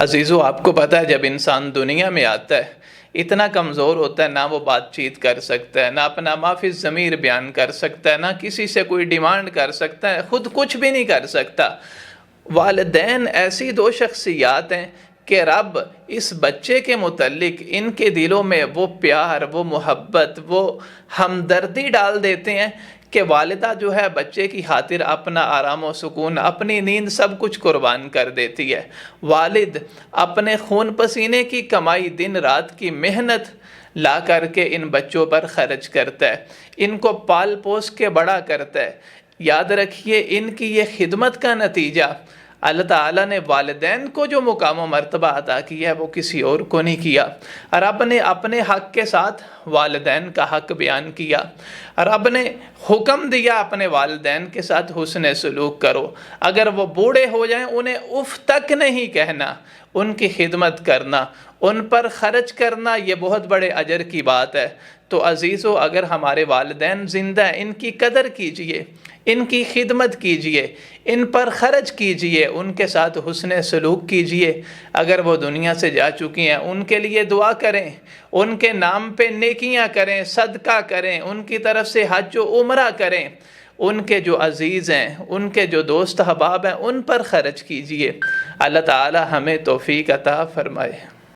عزیزو، آپ کو پتہ ہے جب انسان دنیا میں آتا ہے اتنا کمزور ہوتا ہے، نہ وہ بات چیت کر سکتا ہے، نہ اپنا معافی الضمیر بیان کر سکتا ہے، نہ کسی سے کوئی ڈیمانڈ کر سکتا ہے، خود کچھ بھی نہیں کر سکتا۔ والدین ایسی دو شخصیات ہیں کہ رب اس بچے کے متعلق ان کے دلوں میں وہ پیار، وہ محبت، وہ ہمدردی ڈال دیتے ہیں کہ والدہ جو ہے بچے کی خاطر اپنا آرام و سکون، اپنی نیند، سب کچھ قربان کر دیتی ہے۔ والد اپنے خون پسینے کی کمائی، دن رات کی محنت لا کر کے ان بچوں پر خرچ کرتا ہے، ان کو پال پوس کے بڑا کرتا ہے۔ یاد رکھیے، ان کی یہ خدمت کا نتیجہ اللہ تعالیٰ نے والدین کو جو مقام و مرتبہ عطا کیا ہے وہ کسی اور کو نہیں کیا۔ رب نے اپنے حق کے ساتھ والدین کا حق بیان کیا۔ رب نے حکم دیا اپنے والدین کے ساتھ حسن سلوک کرو، اگر وہ بوڑھے ہو جائیں انہیں اف تک نہیں کہنا، ان کی خدمت کرنا، ان پر خرچ کرنا، یہ بہت بڑے اجر کی بات ہے۔ تو عزیزو، اگر ہمارے والدین زندہ ہیں ان کی قدر کیجئے، ان کی خدمت کیجئے، ان پر خرچ کیجئے، ان کے ساتھ حسن سلوک کیجئے۔ اگر وہ دنیا سے جا چکی ہیں ان کے لیے دعا کریں، ان کے نام پہ نیکیاں کریں، صدقہ کریں، ان کی طرف سے حج و عمرہ کریں، ان کے جو عزیز ہیں، ان کے جو دوست احباب ہیں ان پر خرچ کیجئے۔ اللہ تعالی ہمیں توفیق عطا فرمائے۔